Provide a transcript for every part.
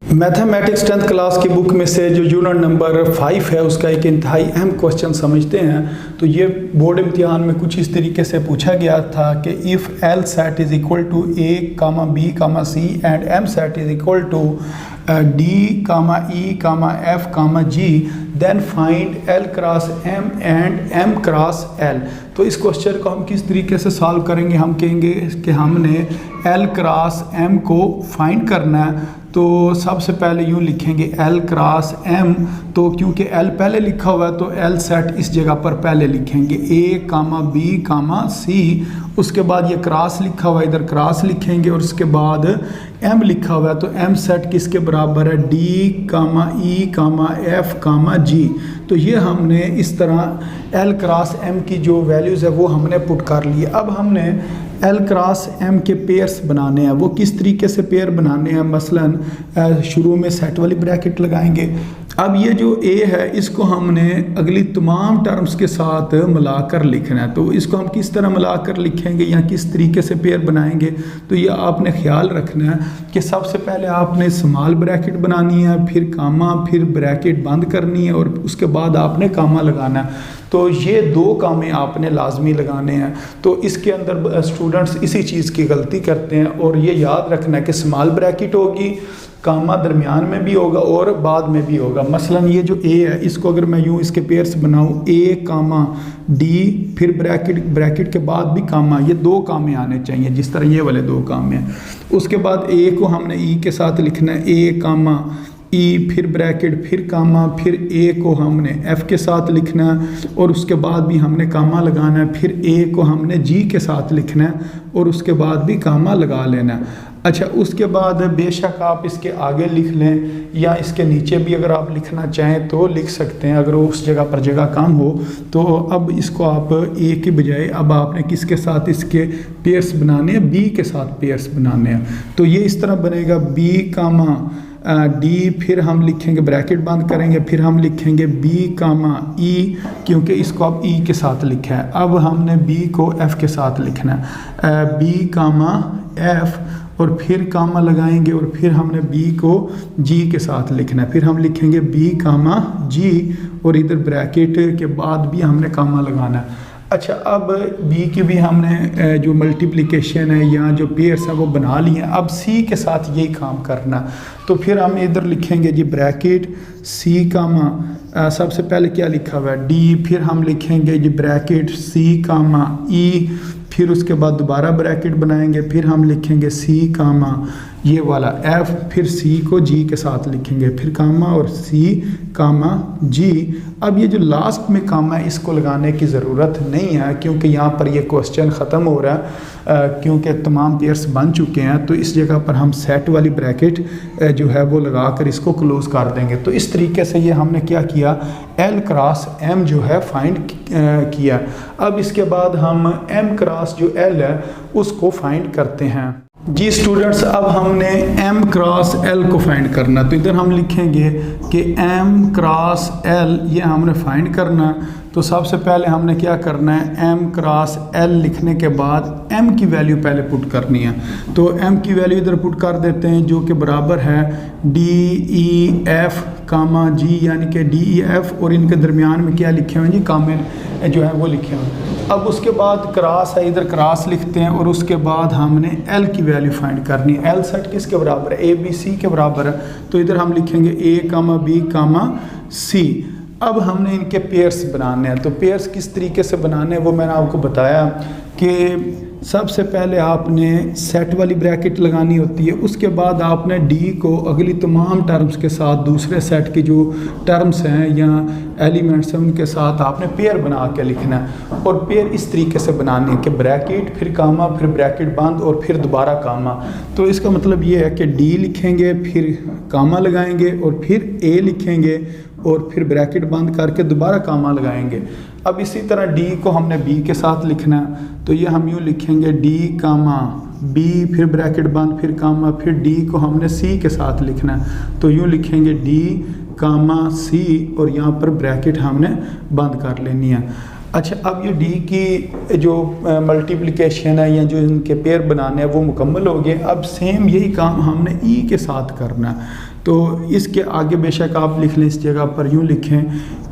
Mathematics 10th class की book में से जो यूनिट नंबर 5 है उसका एक इंतहाई अहम क्वेश्चन समझते हैं। तो ये बोर्ड इम्तिहान में कुछ इस तरीके से पूछा गया था कि if L set is equal to A comma B comma C and M set is equal to D comma E comma F comma G then find L cross M and M cross L. तो इस question को हम किस तरीके से solve करेंगे, हम कहेंगे कि हमने एल क्रॉस एम को फाइंड करना है। तो सबसे पहले यूँ लिखेंगे एल क्रॉस एम, तो क्योंकि एल पहले लिखा हुआ है तो एल सेट इस जगह पर पहले लिखेंगे ए कामा बी कामा सी, उसके बाद ये क्रॉस लिखा हुआ है इधर क्रॉस लिखेंगे और उसके बाद एम लिखा हुआ है तो एम सेट किसके बराबर है D comma E comma F comma जी। तो ये हमने इस तरह एल क्रॉस एम की जो वैल्यूज़ है वो हमने पुट कर ली। अब हमने एल क्रॉस एम के पेयर्स बनाने हैं। वो किस तरीके से पेयर बनाने हैं, मसलन शुरू में सेट वाली ब्रैकेट लगाएंगे। अब ये जो ए है इसको हमने अगली तमाम टर्म्स के साथ मिलाकर लिखना है। तो इसको हम किस तरह मिलाकर लिखेंगे या किस तरीके से पेयर बनाएंगे, तो ये आपने ख्याल रखना है कि सबसे पहले आपने स्मॉल ब्रैकेट बनानी है, फिर कामा, फिर ब्रैकेट बंद करनी है और उसके बाद आपने कामा लगाना है। तो ये दो कामें आपने लाजमी लगाने हैं। तो इसके अंदर स्टूडेंट्स इसी चीज़ की गलती करते हैं और ये याद रखना है कि स्मॉल ब्रैकेट होगी, कामा दरमियान में भी होगा और बाद में भी होगा। मसलन ये जो ए है इसको अगर मैं यूँ इसके पेयर्स बनाऊँ ए कामा डी फिर ब्रैकेट के बाद भी कामा, ये दो कामें आने चाहिए जिस तरह ये वाले दो कामें हैं। उसके बाद ए को हमने ई के साथ लिखना है ए कामा ई फिर ब्रैकेट फिर कामा, फिर ए को हमने एफ के साथ लिखना है और उसके बाद भी हमने कामा लगाना है, फिर ए को हमने जी के साथ लिखना है और उसके बाद भी कामा लगा लेना है। अच्छा, उसके बाद बेशक आप इसके आगे लिख लें या इसके नीचे भी अगर आप लिखना चाहें तो लिख सकते हैं अगर उस जगह पर जगह कम हो। तो अब इसको आप ए के बजाय अब आपने किसके साथ इसके पेयर्स बनाने हैं, बी के साथ पेयर्स बनाने हैं। तो ये इस तरह बनेगा बी कामा डी, फिर हम लिखेंगे ब्रैकेट बंद करेंगे, फिर हम लिखेंगे बी कामा ई, क्योंकि इसको अब ई के साथ लिखा है। अब हमने बी को एफ के साथ लिखना है, बी कामा एफ और फिर कामा लगाएंगे और फिर हमने बी को जी के साथ लिखना है, फिर हम लिखेंगे बी कामा जी और इधर ब्रैकेट के बाद भी हमने कामा लगाना है। अच्छा, अब बी की भी हमने जो मल्टीप्लिकेशन है या जो पेयर्स है वो बना लिए हैं। अब सी के साथ यही काम करना, तो फिर हम इधर लिखेंगे जी ब्रैकेट सी कामा सबसे पहले क्या लिखा हुआ है डी, फिर हम लिखेंगे जी ब्रैकेट सी कामा ई, फिर उसके बाद दोबारा ब्रैकेट बनाएंगे, फिर हम लिखेंगे सी कामा ये वाला एफ, फिर सी को जी के साथ लिखेंगे, फिर कामा और सी कामा जी। अब ये जो लास्ट में कामा है इसको लगाने की ज़रूरत नहीं है क्योंकि यहाँ पर ये क्वेश्चन ख़त्म हो रहा है, क्योंकि तमाम पेयर्स बन चुके हैं। तो इस जगह पर हम सेट वाली ब्रैकेट जो है वो लगा कर इसको क्लोज़ कर देंगे। तो इस तरीके से ये हमने क्या किया, एल क्रॉस एम जो है फाइंड किया। अब इसके बाद हम एम क्रॉस जो एल है उसको फाइंड करते हैं। जी स्टूडेंट्स, अब हमने m क्रॉस l को फाइंड करना, तो इधर हम लिखेंगे कि m क्रॉस l ये हमने फाइंड करना। तो सबसे पहले हमने क्या करना है, m क्रॉस l लिखने के बाद m की वैल्यू पहले पुट करनी है। तो m की वैल्यू इधर पुट कर देते हैं जो कि बराबर है DEF कामा जी, यानी कि DEF और इनके दरमियान में क्या लिखे हुए हैं जी, कामे जो है वो लिखे हुए हैं। अब उसके बाद क्रॉस है, इधर क्रॉस लिखते हैं और उसके बाद हमने L की वैल्यू फाइंड करनी है। L सेट किसके बराबर है, ABC के बराबर है। तो इधर हम लिखेंगे A comma B comma C। अब हमने इनके पेयर्स बनाने हैं। तो पेयर्स किस तरीके से बनाने हैं वो मैंने आपको बताया कि सबसे पहले आपने सेट वाली ब्रैकेट लगानी होती है, उसके बाद आपने डी को अगली तमाम टर्म्स के साथ दूसरे सेट की जो टर्म्स हैं या एलिमेंट्स हैं उनके साथ आपने पेयर बना के लिखना है। और पेयर इस तरीके से बनानी है कि ब्रैकेट फिर कामा फिर ब्रैकेट बंद और फिर दोबारा कामा। तो इसका मतलब ये है कि डी लिखेंगे फिर कामा लगाएंगे और फिर ए लिखेंगे और फिर ब्रैकेट बंद करके दोबारा कामा लगाएंगे। अब इसी तरह डी को हमने बी के साथ लिखना है, तो ये हम यूँ लिखेंगे डी कामा बी फिर ब्रैकेट बंद फिर कामा, फिर डी को हमने सी के साथ लिखना है, तो यूँ लिखेंगे डी कामा सी और यहाँ पर ब्रैकेट हमने बंद कर लेनी है। अच्छा, अब ये डी की जो मल्टीप्लिकेशन है या जो इनके पेयर बनाने हैं वो मुकम्मल हो गए। अब सेम यही काम हमने ई के साथ करना है। तो इसके आगे बेशक आप लिख लें, इस जगह पर यूँ लिखें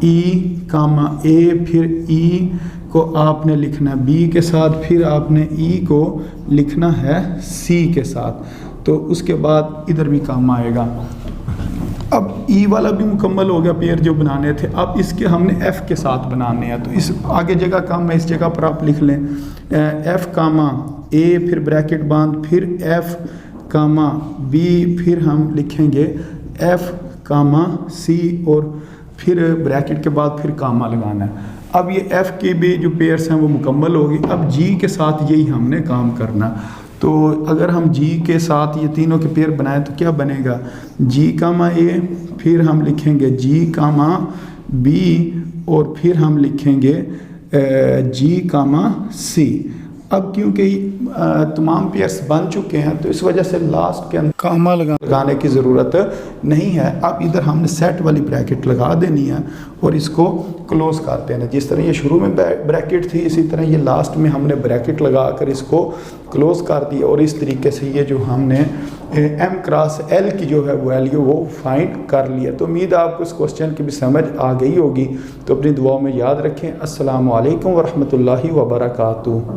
ई कामा ए, फिर ई को आपने लिखना है बी के साथ, फिर आपने ई को लिखना है सी के साथ, तो उसके बाद इधर भी काम आएगा। अब ई वाला भी मुकम्मल हो गया पेयर जो बनाने थे। अब इसके हमने एफ़ के साथ बनाने हैं, तो इस आगे जगह काम है, इस जगह पर आप लिख लें एफ़ कामा ए, फिर ब्रैकेट बांध, फिर एफ़ कामा बी, फिर हम लिखेंगे एफ़ कामा सी, और फिर ब्रैकेट के बाद फिर कामा लगाना है। अब ये एफ़ के भी जो पेयर्स हैं वो मुकम्मल होगी। अब जी के साथ यही हमने काम करना। तो अगर हम जी के साथ ये तीनों के पेयर बनाएं तो क्या बनेगा, जी कामा ए, फिर हम लिखेंगे जी कामा बी, और फिर हम लिखेंगे जी कामा सी। अब क्योंकि तमाम पेयर्स बन चुके हैं तो इस वजह से लास्ट के अंदर कामा लगाने की ज़रूरत नहीं है। अब इधर हमने सेट वाली ब्रैकेट लगा देनी है और इसको क्लोज़ कर देना। जिस तरह ये शुरू में ब्रैकेट थी, इसी तरह ये लास्ट में हमने ब्रैकेट लगा कर इसको क्लोज़ कर दिया, और इस तरीके से ये जो हमने एम क्रॉस एल की जो है वैल्यू वो फाइंड कर लिया। तो उम्मीद है आपको इस क्वेश्चन की भी समझ आ गई होगी। तो अपनी दुआओं में याद रखें। अस्सलामु अलैकुम वरहमतुल्लाहि वबरकातुहू।